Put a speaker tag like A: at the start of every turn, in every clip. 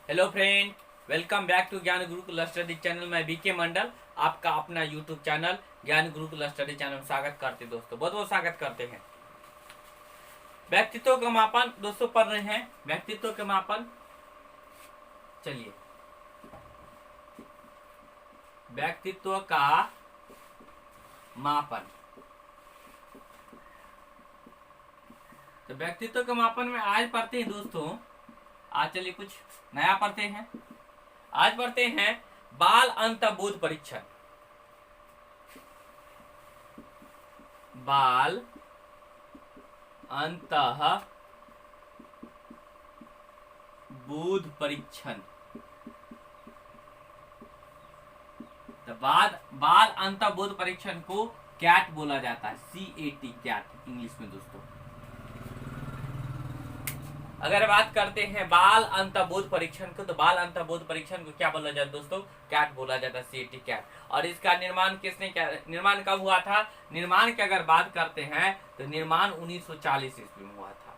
A: Hello friend, welcome back to Gyan Gurukul study channel. मैं BK Mandal आपका अपना यूट्यूब चैनल ज्ञान गुरुकुल स्टडी चैनल में स्वागत करते दोस्तों, बहुत बहुत स्वागत करते हैं। व्यक्तित्व का मापन दोस्तों पढ़ रहे हैं। व्यक्तित्व का मापन, चलिए व्यक्तित्व का मापन। तो व्यक्तित्व के मापन में आज पढ़ते हैं दोस्तों, आज चलिए कुछ नया पढ़ते हैं। आज पढ़ते हैं बाल अंतर्बोध परीक्षण। बाल अंतः बोध परीक्षण। तो बाल अंतर्बोध परीक्षण को कैट बोला जाता है, CAT, कैट इंग्लिश में दोस्तों। अगर बात करते हैं बाल अंतर्बोध परीक्षण को, तो बाल अंतर्बोध परीक्षण को क्या बोला जाता है दोस्तों? कैट बोला जाता है, CAT, कैट। और इसका निर्माण किसने किया? निर्माण कब हुआ था? निर्माण की अगर बात करते हैं तो निर्माण 1940 ईस्वी में हुआ था।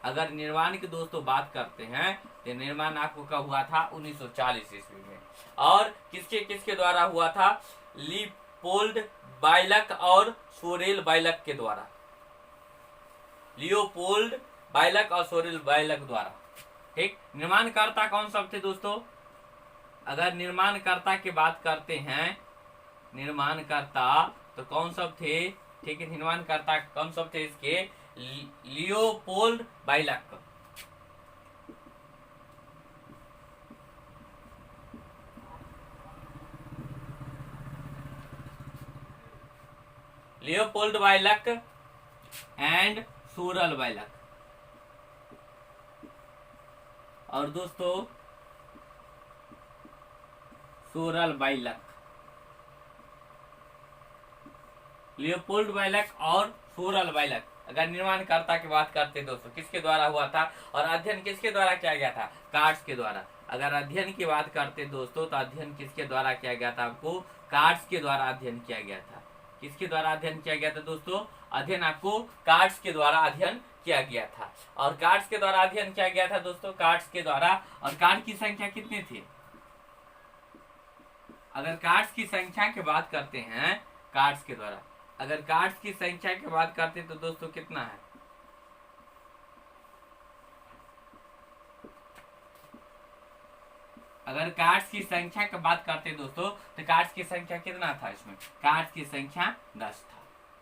A: अगर निर्माण की दोस्तों बात करते हैं तो निर्माण आपको कब हुआ था? 1940 ईस्वी में। और किसके किसके द्वारा हुआ था? लियोपोल्ड बायलक और सोरेल बायलक के द्वारा। लियोपोल्ड बायलक और सोरेल बायलक द्वारा, ठीक। निर्माणकर्ता कौन सब थे दोस्तों? अगर निर्माणकर्ता की बात करते हैं, निर्माणकर्ता तो कौन सब थे? ठीक है, निर्माणकर्ता कौन सब थे इसके? Leopold Bialek, Leopold Bialek and Sorel Bialek. और दोस्तों सोरेल बायलक, लियोपोल्ड बायलक और सोरेल बायलक। अगर निर्माणकर्ता की बात करते दोस्तों, किसके द्वारा हुआ था? और अध्ययन किसके द्वारा किया गया था? कार्ड्स के द्वारा। अगर अध्ययन की बात करते दोस्तों, तो अध्ययन किसके द्वारा किया गया था? आपको कार्ड्स के द्वारा अध्ययन किया गया था। किसके द्वारा अध्ययन किया गया था दोस्तों? अध्ययन आपको कार्ड्स के द्वारा अध्ययन किया गया था। और कार्ड्स के द्वारा अध्ययन किया गया था दोस्तों, कार्ड्स के द्वारा। और कार्ड की संख्या कितनी थी? अगर कार्ड्स की संख्या की बात करते हैं, कार्ड्स के द्वारा अगर कार्ड्स की संख्या की बात करते हैं तो दोस्तों कितना है? अगर कार्ड्स की संख्या की बात करते हैं दोस्तों, तो कार्ड्स की संख्या कितना था इसमें? कार्ड्स की संख्या 10 था।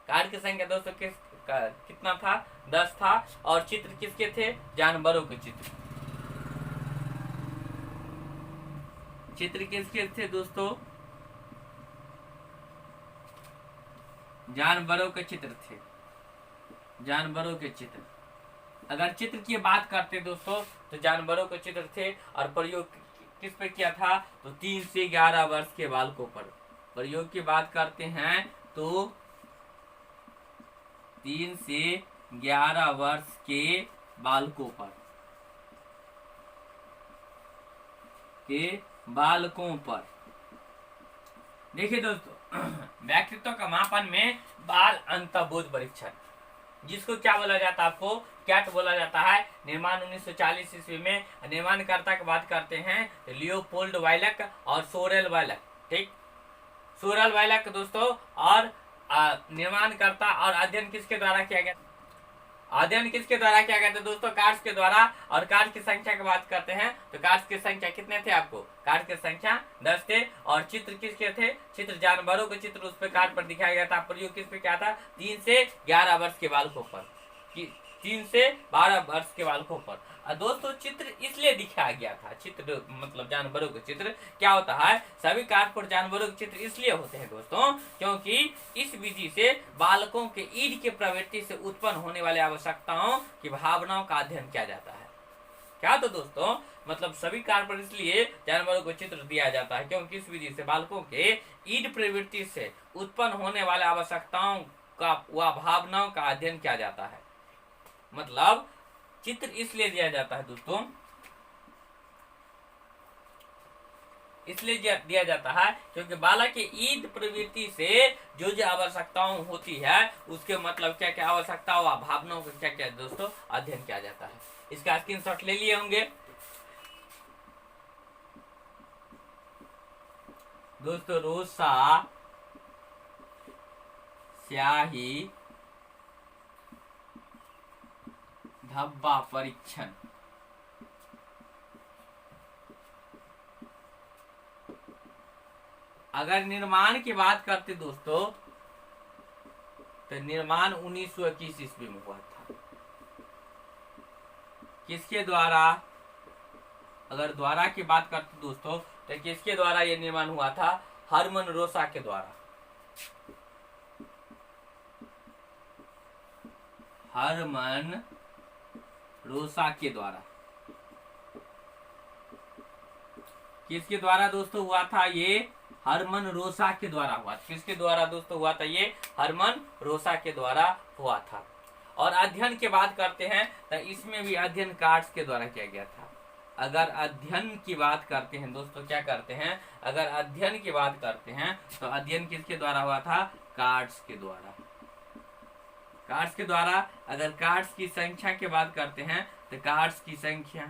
A: कार्ड की संख्या दोस्तों कितना था? 10 था। और चित्र किसके थे? जानवरों के चित्र। चित्र किसके थे दोस्तों? जानवरों के चित्र थे, जानवरों के चित्र। अगर चित्र की बात करते दोस्तों, तो जानवरों के चित्र थे। और प्रयोग किस पे किया था? तो 3 से 11 वर्ष के बालकों पर। प्रयोग की बात करते हैं तो 3 से 11 वर्ष के बालकों पर, देखिए दोस्तों, व्यक्तित्व का मापन में बाल अंतर्बोध परीक्षण, जिसको क्या बोला जाता है? आपको कैट बोला जाता है। निर्माण 1940 ईस्वी में। निर्माणकर्ता की बात करते हैं तो लियोपोल्ड बायलक और सोरेल बायलक, ठीक। सोरेल बायलक दोस्तों। और निर्माणकर्ता और अध्ययन किसके द्वारा किया गया? अध्ययन किसके द्वारा किया गया था दोस्तों? कार्ड्स के द्वारा। और कार्ड की संख्या की बात करते हैं तो कार्ड्स की संख्या कितने थे? आपको कार्ड की संख्या 10 थे। और चित्र किसके थे? चित्र जानवरों के चित्र उस पे कार्ड पर दिखाया गया था। प्रयोग किस पे क्या था? 3 से 11 वर्ष के बालकों पर, 3 से 12 वर्ष के बालकों पर। दोस्तों चित्र इसलिए दिखाया गया था, चित्र मतलब जानवरों के चित्र। क्या होता है? सभी कार्ड पर जानवरों के चित्र इसलिए होते हैं दोस्तों, क्योंकि इस विधि से बालकों के ईद के प्रवृत्ति से उत्पन्न होने वाले आवश्यकताओं की भावनाओं का अध्ययन किया जाता है। क्या? तो दोस्तों मतलब सभी कार्ड पर इसलिए जानवरों को चित्र दिया जाता है, क्योंकि इस विधि से बालकों के ईद प्रवृत्ति से उत्पन्न होने वाले आवश्यकताओं का व भावनाओं का अध्ययन किया जाता है। मतलब चित्र इसलिए दिया जाता है दोस्तों, इसलिए दिया जाता है क्योंकि बालक के ईद प्रवृत्ति से जो जो आवश्यकताओं होती है, उसके मतलब क्या क्या आवश्यकता व भावनाओं को क्या क्या दोस्तों अध्ययन किया जाता है। इसका स्क्रीनशॉट ले लिए होंगे। दोस्तों रोसा स्याही धब्बा परीक्षण। अगर निर्माण की बात करते दोस्तों तो निर्माण 1921 ईस्वी में हुआ था। किसके द्वारा? अगर द्वारा की बात करते दोस्तों तो किसके द्वारा यह निर्माण हुआ था? हरमन रोसा के द्वारा। हरमन रोसा के द्वारा। किसके द्वारा दोस्तों हुआ था ये? हरमन रोसा के द्वारा हुआ। किसके द्वारा दोस्तों हुआ था ये? हरमन रोसा के द्वारा हुआ था। और अध्ययन की बात करते हैं तो इसमें भी अध्ययन कार्ड्स के द्वारा किया गया था। अगर अध्ययन की बात करते हैं दोस्तों, क्या करते हैं? अगर अध्ययन की बात करते हैं तो अध्ययन किसके द्वारा हुआ था? कार्ड्स के द्वारा। कार्ड्स के द्वारा। अगर कार्ड्स की संख्या की बात करते हैं तो कार्ड्स की संख्या,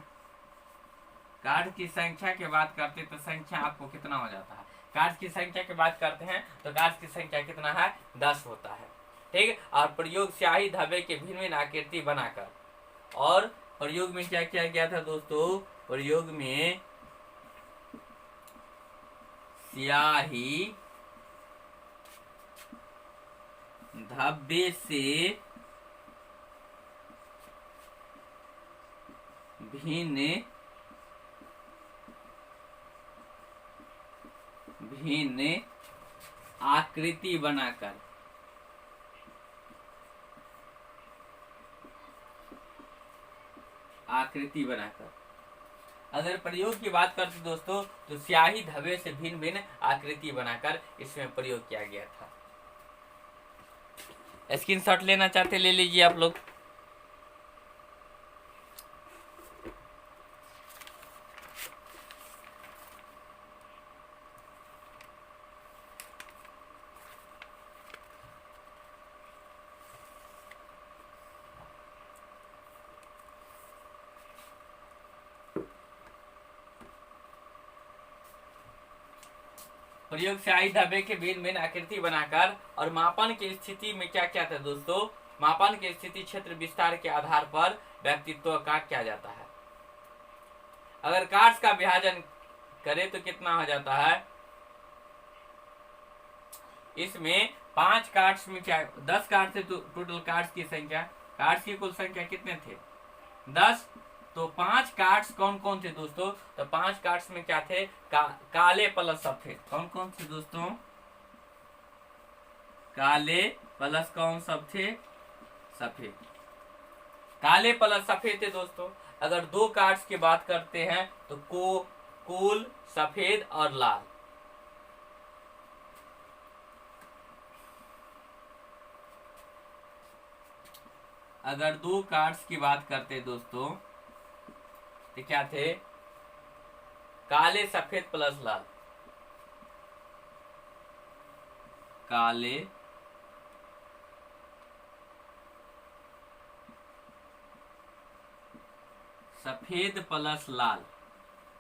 A: कार्ड की संख्या की बात करते तो संख्या आपको कितना हो जाता है? कार्ड की संख्या की बात करते हैं तो कार्ड की संख्या कितना है? 10 होता है। ठीक। और प्रयोग स्याही धब्बे के भिन्न भिन्न आकृति बनाकर। और प्रयोग में क्या किया गया था दोस्तों? प्रयोग में स्याही धब्बे से भिन्न भिन्न आकृति बनाकर। आकृति बनाकर। अगर प्रयोग की बात करते दोस्तों तो स्याही धब्बे से भिन्न भिन्न आकृति बनाकर इसमें प्रयोग किया गया था। स्क्रीनशॉट लेना चाहते ले लीजिए आप लोग। प्रयोग स्याही धब्बे के भिन्न भिन्न आकृति बनाकर। और मापन की स्थिति में क्या क्या था दोस्तों? मापन की स्थिति क्षेत्र विस्तार के आधार पर व्यक्तित्व का किया जाता है। अगर कार्ड्स का विभाजन करे तो कितना हो जाता है? इसमें 5 कार्ड्स में क्या 10 कार्ड थे तो टोटल कार्ड्स की संख्या, कार्ड्स की कुल संख्या कितने थे? 10। तो 5 कार्ड्स कौन कौन थे दोस्तों? तो 5 कार्ड्स में क्या थे? काले प्लस सफेद। कौन कौन थे दोस्तों? काले प्लस कौन सब थे? सफेद। काले प्लस सफेद थे दोस्तों। अगर 2 कार्ड्स की बात करते हैं तो कुल सफेद और लाल। अगर 2 कार्ड्स की बात करते दोस्तों तो क्या थे? काले सफेद प्लस लाल। काले सफेद प्लस लाल।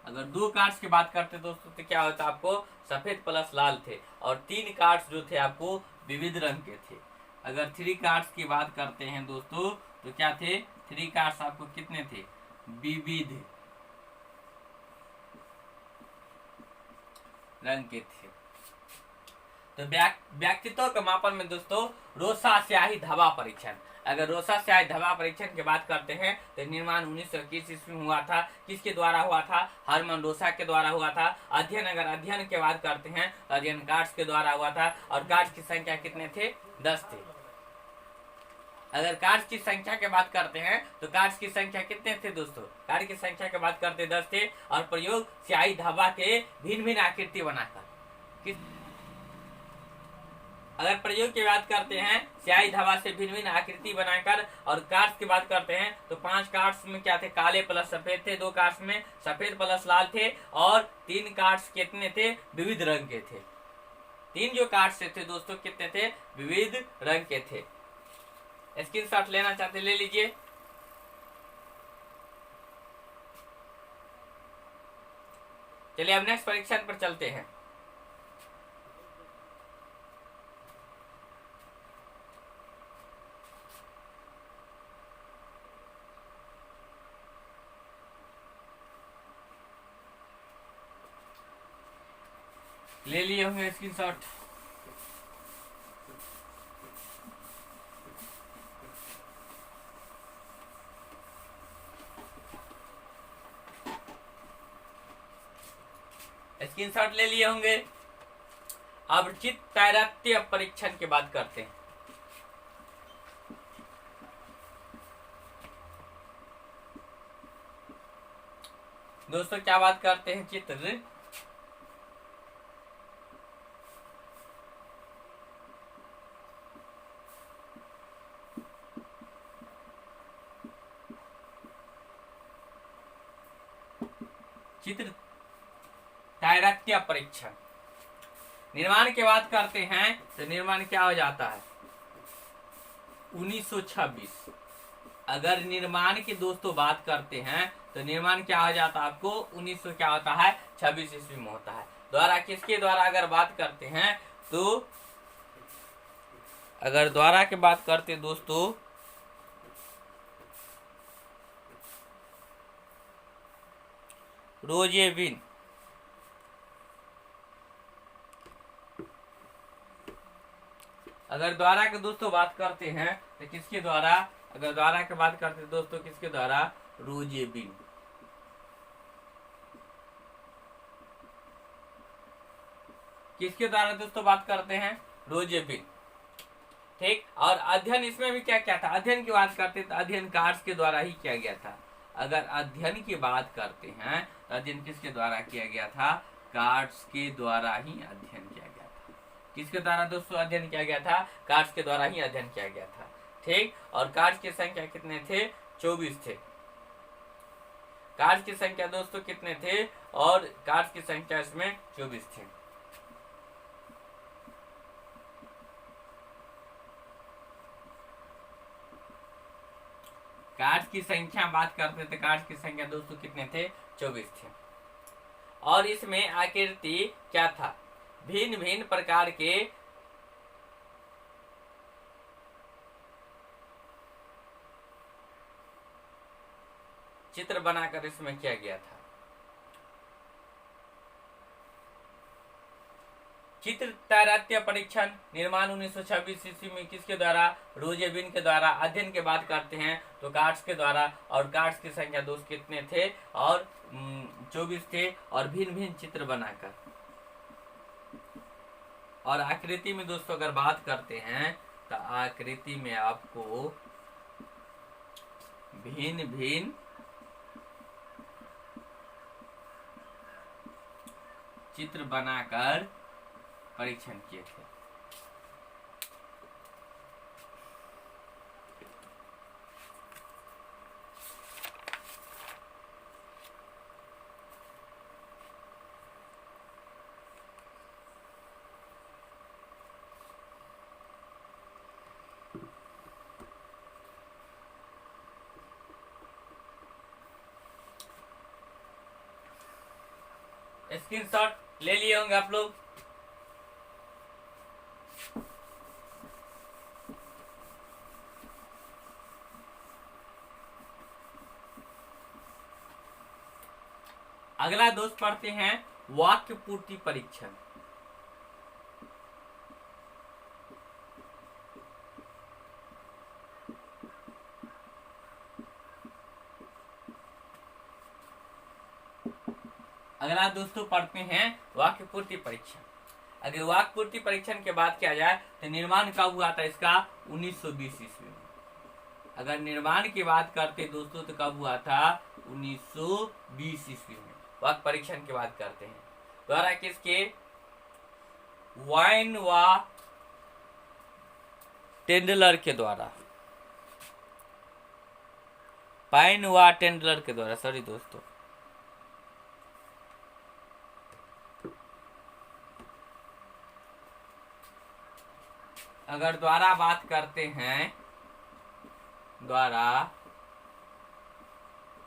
A: अगर 2 कार्ड्स की बात करते दोस्तों तो क्या होता? आपको सफेद प्लस लाल थे। और 3 कार्ड्स जो थे आपको विविध रंग के थे। अगर 3 कार्ड्स की बात करते हैं दोस्तों तो क्या थे? 3 कार्ड्स आपको कितने थे? विविध रंग के थे। तो व्यक्तित्व के मापन में दोस्तों रोसा स्याही धब्बा परीक्षण। अगर रोसा स्याही धब्बा परीक्षण की बात करते हैं तो निर्माण 1921 ईस्वी में हुआ था। किसके द्वारा हुआ था? हरमन रोसा के द्वारा हुआ था। अध्ययन, अगर अध्ययन की बात करते हैं तो अध्ययन कार्ड्स के द्वारा हुआ था। और कार्ड्स की संख्या कितने थे? 10 थे। अगर कार्ड्स की संख्या की बात करते हैं तो कार्ड्स की संख्या कितने थे दोस्तों? कार्ड की संख्या की बात करते 10 थे। और प्रयोग स्याही धब्बा के भिन्न भिन्न आकृति बनाकर। अगर प्रयोग की बात करते हैं स्याही धब्बा से भिन्न भिन्न आकृति बनाकर। और कार्ड्स की बात करते हैं तो 5 कार्ड्स में क्या थे? काले प्लस सफेद थे। 2 कार्ड्स में सफेद प्लस लाल थे। और 3 कार्ड्स कितने थे? विविध रंग के थे। 3 जो कार्ड्स थे दोस्तों कितने थे? विविध रंग के थे। स्क्रीनशॉट लेना चाहते ले लीजिए। चलिए अब नेक्स्ट परीक्षण पर चलते हैं। ले लिए होंगे स्क्रीनशॉट। स्क्रीनशॉट ले लिए होंगे। अब चित्त तैरत्य परीक्षण की बात करते हैं। दोस्तों क्या बात करते हैं? चित्र चित्र तैरत्य परीक्षण निर्माण की बात करते हैं तो निर्माण क्या हो जाता है? 1926। अगर निर्माण की दोस्तों बात करते हैं तो निर्माण क्या हो जाता है आपको? 1900 क्या होता है? 26 ईस्वी में होता है। द्वारा किसके द्वारा अगर बात करते हैं तो अगर द्वारा की बात करते हैं दोस्तों रोजेविन। अगर द्वारा के दोस्तों बात करते हैं तो किसके द्वारा? अगर द्वारा की बात करते हैं दोस्तों किसके द्वारा? रोजेविन। किसके द्वारा दोस्तों बात करते हैं? रोजेविन। ठीक। और अध्ययन इसमें भी क्या क्या था? अध्ययन की बात करते हैं तो अध्ययन कार्ड्स के द्वारा ही किया गया था। अगर अध्ययन की बात करते हैं तो अध्ययन किसके द्वारा किया गया था? कार्ड्स के द्वारा ही अध्ययन किया गया था। किसके द्वारा दोस्तों अध्ययन किया गया था? कार्ड्स के द्वारा ही अध्ययन किया गया था। ठीक। और कार्ड्स की संख्या कितने थे? 24 थे। कार्ड्स की संख्या दोस्तों कितने थे? और कार्ड्स की संख्या इसमें 24 थे। कार्ड्स की संख्या बात करते थे, कार्ड्स की संख्या दोस्तों कितने थे? 24 थे। और इसमें आकृति क्या था? भिन्न भिन्न प्रकार के चित्र बनाकर इसमें किया गया था। चित्र तैरत्य परीक्षण निर्माण 1926 ईस्वी में किसके द्वारा? रोजेविन के द्वारा। अध्ययन की बात करते हैं तो कार्ड्स के द्वारा। और कार्ड्स की संख्या दोस्त कितने थे? और 24 थे। और भिन्न भिन्न चित्र बनाकर। और आकृति में दोस्तों अगर बात करते हैं तो आकृति में आपको भिन्न भिन्न चित्र बनाकर परीक्षण किए थे। स्क्रीनशॉट ले लिए होंगे आप लोग। अगला दोस्त पढ़ते हैं वाक्य पूर्ति परीक्षण। अगला दोस्तों पढ़ते हैं वाक्य पूर्ति परीक्षण। अगर वाक्य पूर्ति परीक्षण के बात किया जाए तो निर्माण कब हुआ था इसका? 1920 ईस्वी में। अगर निर्माण की बात करते दोस्तों तो कब हुआ था? 1920 ईस्वी में वाक्य परीक्षण की बात करते हैं। द्वारा किसके? वाइन व टेंडलर के द्वारा। पाइन व टेंडलर के द्वारा, सॉरी दोस्तों। अगर द्वारा बात करते हैं, द्वारा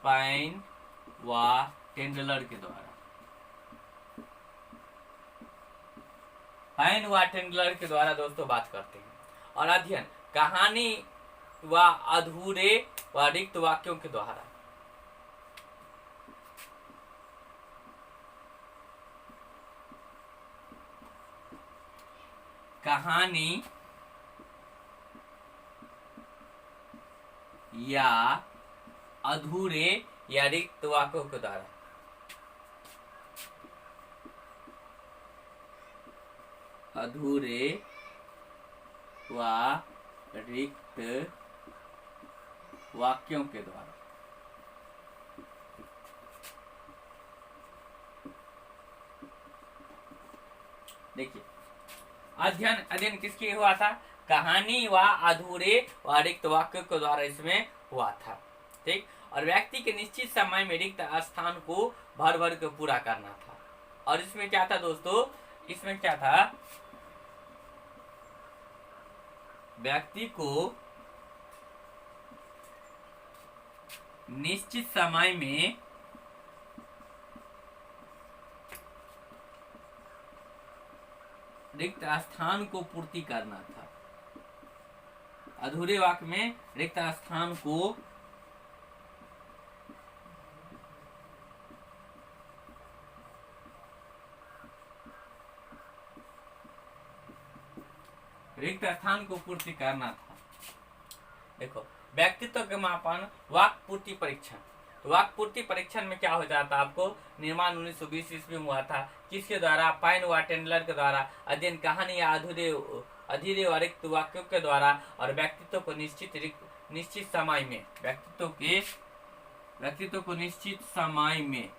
A: पाइन व टेंडलर के द्वारा। पाइन व टेंडलर के द्वारा दोस्तों बात करते हैं। और अध्ययन कहानी व अधूरे व रिक्त वाक्यों के द्वारा। कहानी या अधूरे या रिक्त वाक्यों के द्वारा। अधूरे व रिक्त वाक्यों के द्वारा। देखिए, अध्ययन किसके हुआ था? कहानी व अधूरे व रिक्त वाक्यों के द्वारा इसमें हुआ था। ठीक। और व्यक्ति के निश्चित समय में रिक्त स्थान को भर भर के पूरा करना था। और इसमें क्या था दोस्तों? इसमें क्या था? व्यक्ति को निश्चित समय में रिक्त स्थान को पूर्ति करना था। अधूरे वाक्य में रिक्त स्थान को पूर्ति करना था। देखो, व्यक्तित्व के मापन, वाक्य पूर्ति परीक्षण। तो वाक्य पूर्ति परीक्षण में क्या हो जाता? आपको निर्माण 1920 ईस्वी में हुआ था। किसके द्वारा? पाइन व टेंडलर के द्वारा। अध्ययन कहानी या अधूरे व रिक्त वाक्यों के द्वारा। और व्यक्तित्व को निश्चित समय में, व्यक्तित्व को निश्चित समय में,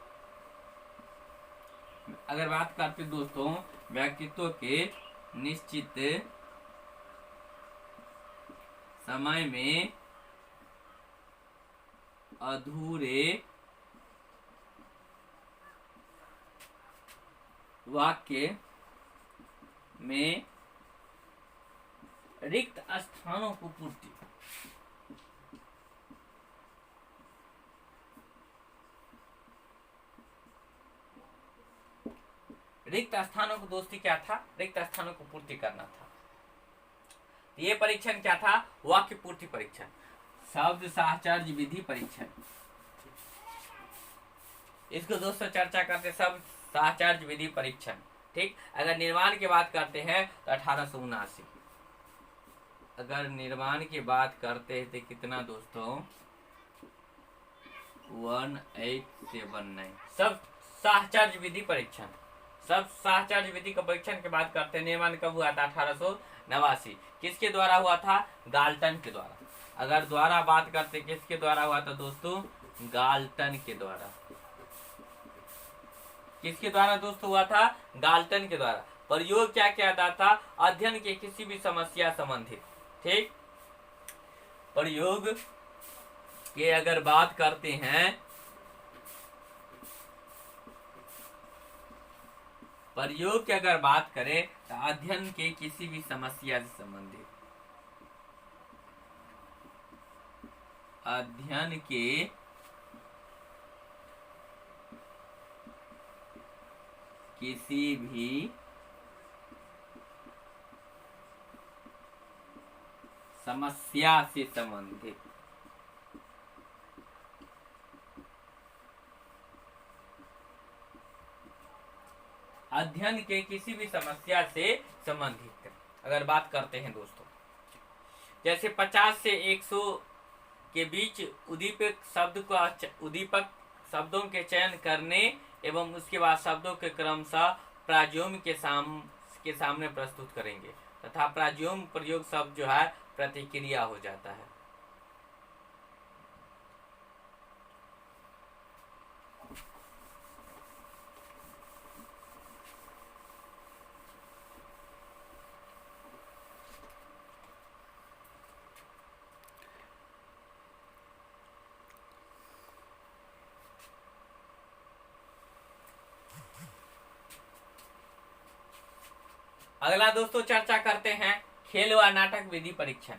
A: अगर बात करते दोस्तों व्यक्तित्व के निश्चित समय में अधूरे वाक्य में रिक्त स्थानों को पूर्ति। रिक्त स्थानों को दोस्ती क्या था? रिक्त स्थानों को पूर्ति करना था। ये परीक्षण क्या था? वाक्य पूर्ति परीक्षण, शब्द साहचर्य विधि परीक्षण। इसको दोस्तों चर्चा करते शब्द साहचर्य विधि परीक्षण। ठीक। अगर निर्माण की बात करते हैं तो 1879। अगर निर्माण की बात करते हैं तो कितना दोस्तों? 1879। सब साहचर्य विधि परीक्षण, सब साहचर्य विधि का परीक्षण की बात करते हैं। निर्माण कब हुआ था? 1889। किसके द्वारा हुआ था? गाल्टन के द्वारा। अगर द्वारा बात करते किसके द्वारा हुआ था दोस्तों? गाल्टन के द्वारा। किसके द्वारा दोस्तों हुआ था? गाल्टन के द्वारा। प्रयोग क्या किया जाता? अध्ययन के किसी भी समस्या संबंधित। ठीक। प्रयोग के अगर बात करते हैं, प्रयोग की अगर बात करें तो अध्ययन के किसी भी समस्या से संबंधित, अध्ययन के किसी भी समस्या से संबंधित, अध्ययन के किसी भी समस्या से संबंधित अगर बात करते हैं दोस्तों, जैसे 50 से 100 के बीच उदीपक शब्दों के चयन करने एवं उसके बाद शब्दों के क्रमशः प्राज्योम के सामने प्रस्तुत करेंगे तथा प्राज्योम प्रयोग शब्द जो है प्रतिक्रिया हो जाता है। अगला दोस्तों चर्चा करते हैं खेल व नाटक विधि परीक्षण।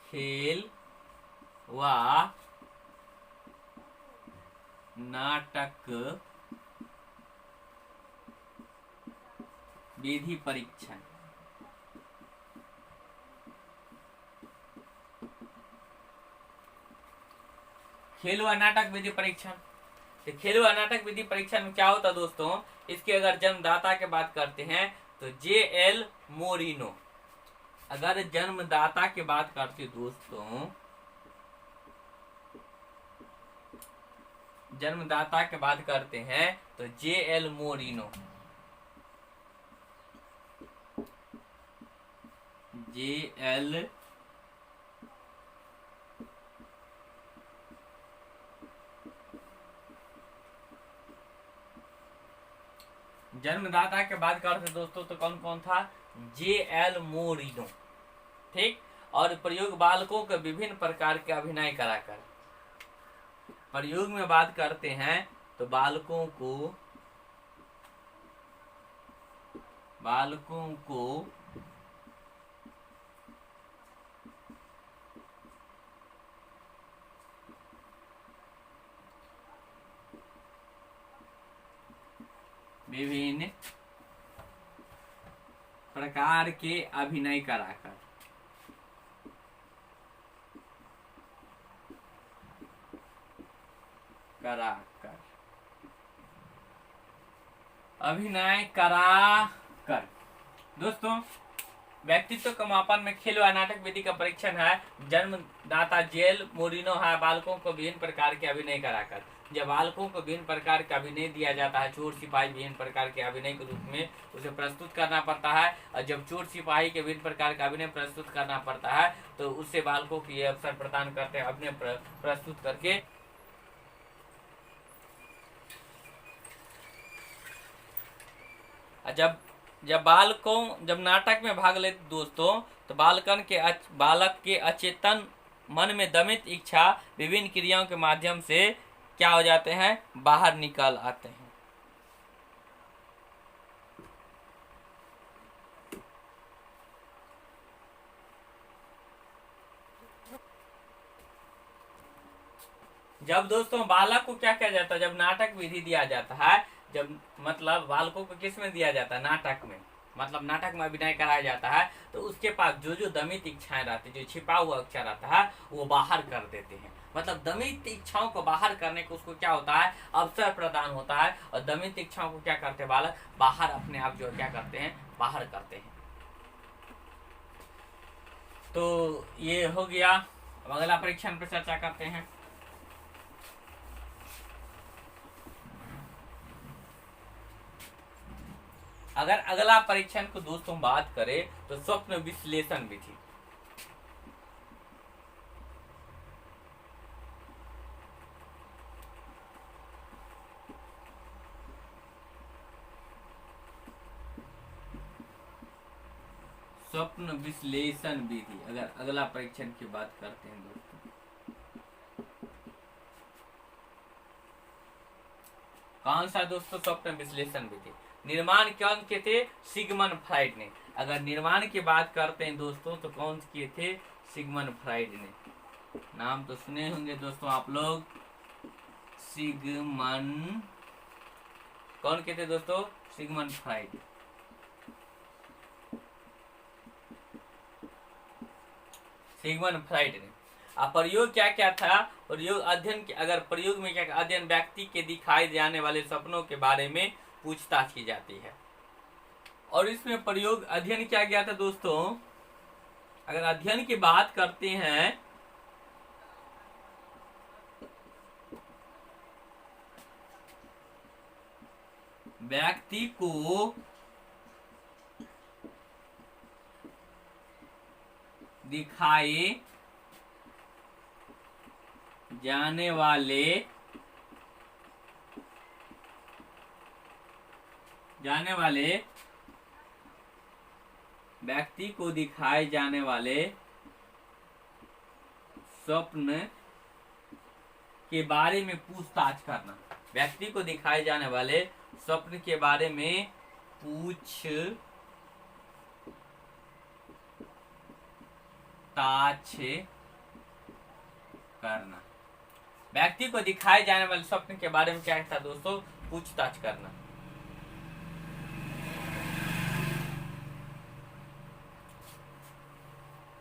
A: खेल व नाटक विधि परीक्षण। खेल व नाटक विधि परीक्षण तो खेल व नाटक विधि परीक्षण में क्या होता दोस्तों, इसके अगर जन्मदाता की बात करते हैं तो J.L. मोरिनो। अगर जन्मदाता की बात करते दोस्तों, जन्मदाता की बात करते हैं तो J.L. मोरिनो। J.L. जन्मदाता के बात करते दोस्तों तो कौन कौन था, J.L. मोरिनो। ठीक। और प्रयोग बालकों के विभिन्न प्रकार के अभिनय कराकर। प्रयोग में बात करते हैं तो बालकों को विभिन्न प्रकार के अभिनय कराकर। अभिनय कराकर दोस्तों, व्यक्तित्व का मापन में खेल व नाटक विधि का परीक्षण है। जन्मदाता J.L. मोरिनो है। बालकों को विभिन्न प्रकार के अभिनय कराकर। जब बालकों को विभिन्न प्रकार का अभिनय दिया जाता है, चोर सिपाही विभिन्न प्रकार के अभिनय के रूप में उसे प्रस्तुत करना पड़ता है, और जब चोर सिपाही के विभिन्न प्रकार का अभिनय प्रस्तुत करना पड़ता है तो उससे बालकों को ये अवसर प्रदान करते हैं अभिनय प्रस्तुत करके। जब नाटक में भाग लेते दोस्तों तो बालक के अचेतन मन में दमित इच्छा विभिन्न क्रियाओं के माध्यम से क्या हो जाते हैं, बाहर निकल आते हैं। जब दोस्तों बालक को क्या किया जाता है, जब नाटक विधि दिया जाता है, जब मतलब बालकों को किस में दिया जाता है, नाटक में, मतलब नाटक में अभिनय कराया जाता है, तो उसके पास जो दमित इच्छाएं रहती है, जो छिपा हुआ अक्षर रहता है, वो बाहर कर देते हैं। मतलब दमित इच्छाओं को बाहर करने को उसको क्या होता है, अवसर प्रदान होता है। और दमित इच्छाओं को क्या करते हैं बालक, बाहर अपने आप जो क्या करते हैं, बाहर करते हैं। तो ये हो गया। अब अगला परीक्षण पर चर्चा करते हैं। अगर अगला परीक्षण को दोस्तों बात करें तो स्वप्न विश्लेषण विधि। स्वप्न विश्लेषण विधि अगर अगला परीक्षण की बात करते हैं दोस्तों, कौन सा दोस्तों, स्वप्न विश्लेषण विधि। निर्माण कौन के थे, सिगमंड फ्राइड ने। अगर निर्माण की बात करते हैं दोस्तों तो कौन किए थे, सिगमंड फ्राइड ने। नाम तो सुने होंगे दोस्तों आप लोग, सिगमंड, कौन के थे दोस्तों, सिगमंड फ्राइड। सिगमंड फ्राइड ने। अब प्रयोग क्या क्या था, प्रयोग अध्ययन के, अगर प्रयोग में क्या अध्ययन व्यक्ति के दिखाई जाने वाले सपनों के बारे में पूछताछ की जाती है। और इसमें प्रयोग अध्ययन क्या गया था दोस्तों, अगर अध्ययन की बात करते हैं व्यक्ति को दिखाए जाने वाले व्यक्ति को दिखाए जाने वाले स्वप्न के बारे में पूछताछ करना। व्यक्ति को दिखाए जाने वाले स्वप्न के बारे में पूछताछ करना। व्यक्ति को दिखाए जाने वाले स्वप्न के बारे में क्या था दोस्तों, पूछताछ करना।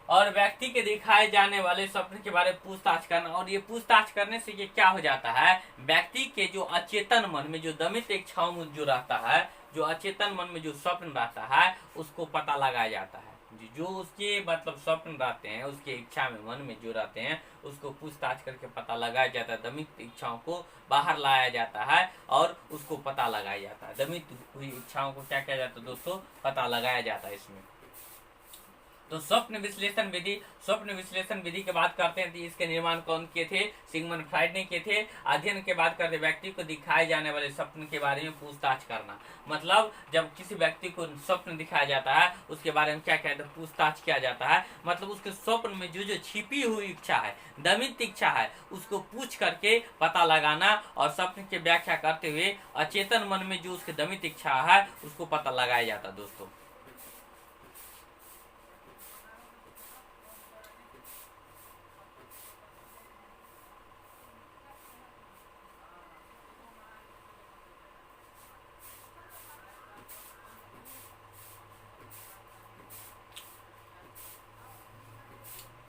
A: और व्यक्ति के दिखाए जाने वाले स्वप्न के बारे में पूछताछ करना। और ये पूछताछ करने से ये क्या हो जाता है, व्यक्ति के जो अचेतन मन में जो दमित इच्छाओं में जो रहता है, जो अचेतन मन में जो स्वप्न रहता है उसको पता लगाया जाता है। जो उसके मतलब स्वप्न रहते हैं, उसके इच्छा में मन में जो रहते हैं उसको पूछताछ करके पता लगाया जाता है। दमित इच्छाओं को बाहर लाया जाता है और उसको पता लगाया जाता है। दमित हुई इच्छाओं को क्या किया जाता है दोस्तों, पता लगाया जाता है इसमें। तो स्वप्न विश्लेषण विधि, स्वप्न विश्लेषण विधि की बात करते हैं तो इसके निर्माण कौन किए थे, सिगमंड फ्राइड ने किए थे। अध्ययन के बात करते व्यक्ति को दिखाए जाने वाले स्वप्न के बारे में पूछताछ करना, मतलब जब किसी व्यक्ति को स्वप्न दिखाया जाता है उसके बारे में क्या कहते हैं, पूछताछ किया जाता है। मतलब उसके स्वप्न में जो जो छिपी हुई इच्छा है, दमित इच्छा है, उसको पूछ करके पता लगाना और स्वप्न की व्याख्या करते हुए अचेतन मन में जो उसके दमित इच्छा है उसको पता लगाया जाता है दोस्तों।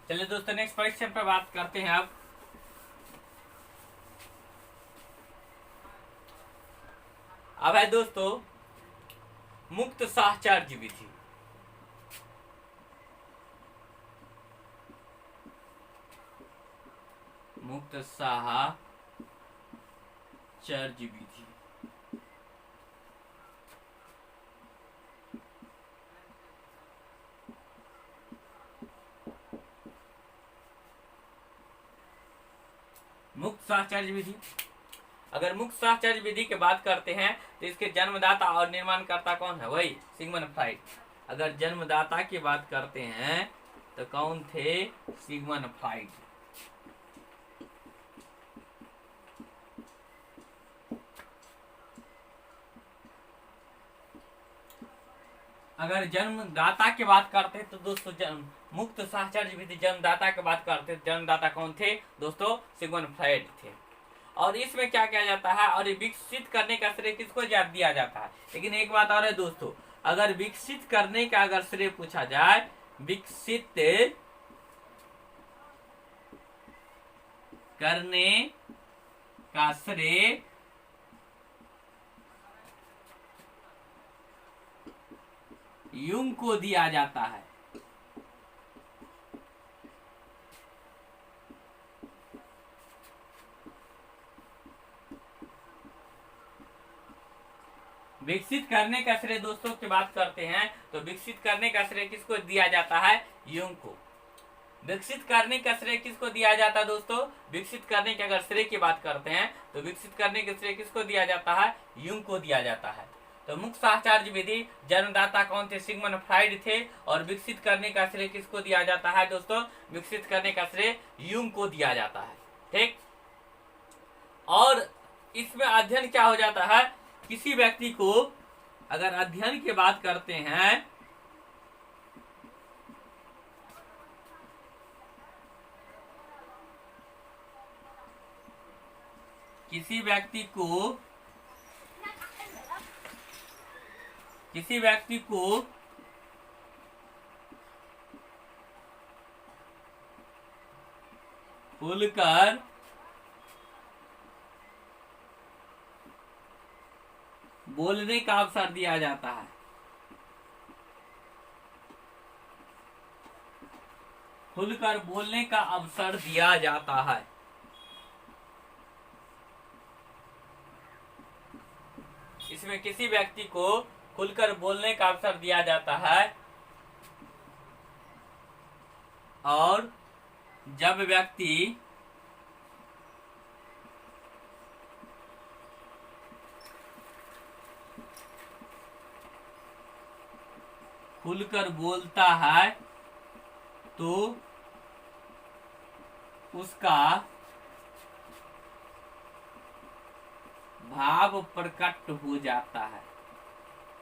A: चलिए दोस्तों नेक्स्ट परीक्षण पर बात करते हैं। अब है दोस्तों मुक्त साहचर्य विधि। मुक्त साहचर्य विधि मुक्त साहचर्य विधि। अगर मुक्त साहचर्य विधि की बात करते हैं तो इसके जन्मदाता और निर्माणकर्ता कौन है, वही सिगमंड फ्राइड। अगर जन्मदाता की बात करते हैं तो कौन थे, सिगमंड फ्राइड। अगर जन्मदाता की बात करते हैं तो दोस्तों मुक्त साहचर्य विधि जन्मदाता की बात करते हैं, जन्मदाता कौन थे दोस्तों, सिगमंड फ्राइड थे। और इसमें क्या किया जाता है, और विकसित करने का श्रेय किसको दिया जाता है। लेकिन एक बात और है दोस्तों, अगर विकसित करने का अगर श्रेय पूछा जाए, विकसित करने का श्रेय यूंग को दिया जाता है। विकसित करने का श्रेय दोस्तों की बात करते हैं तो विकसित करने का श्रेय किसको दिया जाता है, यूंग को। विकसित करने का श्रेय किसको दिया जाता है दोस्तों, विकसित करने के अगर श्रेय की बात करते हैं तो विकसित करने के श्रेय किसको दिया जाता है, यूंग को दिया जाता है। तो मुक्त साहचर्य विधि जन्मदाता कौन थे, सिगमंड फ्राइड थे। और विकसित करने का श्रेय किसको दिया जाता है दोस्तों, विकसित करने का श्रेय यूंग को दिया जाता है। ठीक। और इसमें अध्ययन क्या हो जाता है, किसी व्यक्ति को अगर अध्ययन की बात करते हैं किसी व्यक्ति को खुलकर बोलने का अवसर दिया जाता है। खुलकर बोलने का अवसर दिया जाता है। इसमें किसी व्यक्ति को खुलकर बोलने का अवसर दिया जाता है और जब व्यक्ति खुलकर बोलता है तो उसका भाव प्रकट हो जाता है।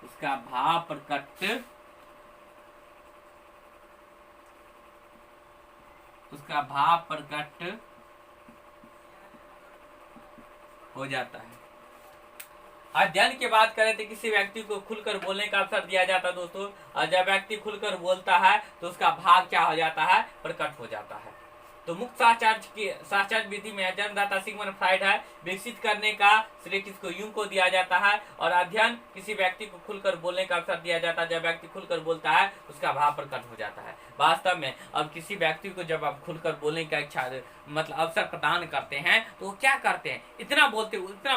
A: उसका भाव प्रकट हो जाता है। अध्ययन की बात करें तो किसी व्यक्ति को खुलकर बोलने का अवसर दिया जाता है दोस्तों, और जब व्यक्ति खुलकर बोलता है तो उसका भाव क्या हो जाता है, प्रकट हो जाता है। तो मुक्त साक्षात्कार विधि में जन्मदाता सिगमंड फ्राइड है, विकसित करने का श्रेय किसको, यूं को दिया जाता है, और अध्ययन किसी व्यक्ति को खुलकर बोलने का अवसर दिया जाता है, जब व्यक्ति खुलकर बोलता है उसका भाव प्रकट हो जाता है। वास्तव में अब किसी व्यक्ति को जब आप खुलकर बोलने का इच्छा मतलब अवसर प्रदान करते हैं तो वो क्या करते हैं, इतना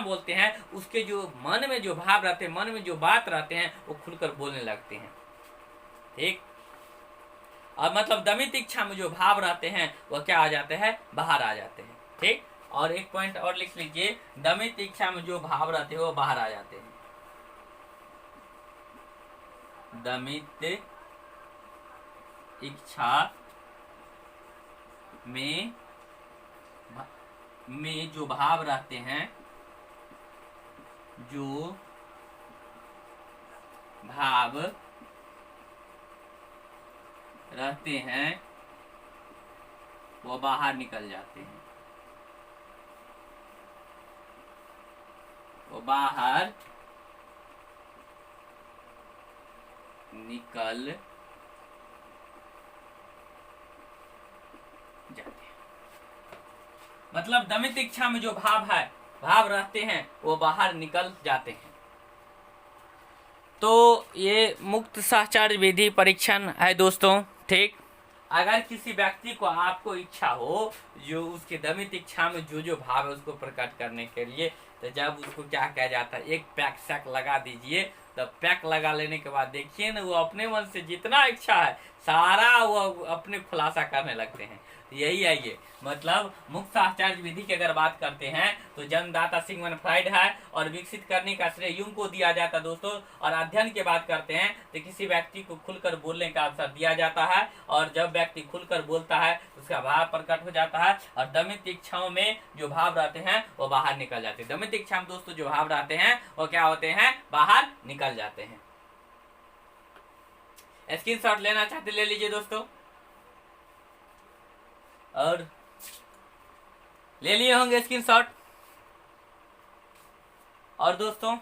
A: बोलते हैं, उसके जो मन में जो भाव रहते हैं, मन में जो बात रहते हैं, वो खुलकर बोलने लगते हैं। ठीक, और मतलब दमित इच्छा में जो भाव रहते हैं वो क्या आ जाते हैं, बाहर आ जाते हैं। ठीक, और एक पॉइंट और लिख लीजिए, दमित इच्छा में जो भाव रहते हैं वो बाहर आ जाते हैं। दमित इच्छा में जो भाव रहते हैं, जो भाव रहते हैं वो बाहर निकल जाते हैं, वो बाहर निकल जाते हैं। मतलब दमित इच्छा में जो भाव रहते हैं वो बाहर निकल जाते हैं। तो ये मुक्त साक्षात्कार विधि परीक्षण है दोस्तों। ठीक, अगर किसी व्यक्ति को आपको इच्छा हो, जो उसके दमित इच्छा में जो भाव है उसको प्रकट करने के लिए, तो जब उसको क्या कहा जाता है, एक पैक शैक लगा दीजिए। तो पैक लगा लेने के बाद देखिए ना, वो अपने मन से जितना इच्छा है सारा वो अपने खुलासा करने लगते हैं। यही है ये मतलब मुक्त साक्षात्कार विधि की अगर बात करते हैं तो जन्मदाता सिगमंड फ्राइड है, और विकसित करने का श्रेय यूं को दिया जाता है दोस्तों। और अध्ययन की बात करते हैं तो किसी व्यक्ति को खुलकर बोलने का अवसर दिया जाता है, और जब व्यक्ति खुलकर बोलता है उसका भाव प्रकट हो जाता है, और दमित इच्छाओं में जो भाव रहते हैं वो बाहर निकल जाते हैं। दमित इच्छा में दोस्तों जो भाव रहते हैं वो क्या होते हैं, बाहर निकल जाते हैं। स्क्रीनशॉट लेना चाहते ले लीजिए दोस्तों, और ले लिए होंगे स्क्रीनशॉट। और दोस्तों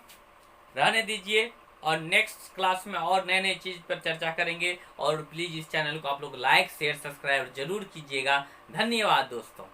A: रहने दीजिए, और नेक्स्ट क्लास में और नए चीज पर चर्चा करेंगे। और प्लीज इस चैनल को आप लोग लाइक शेयर सब्सक्राइब जरूर कीजिएगा। धन्यवाद दोस्तों।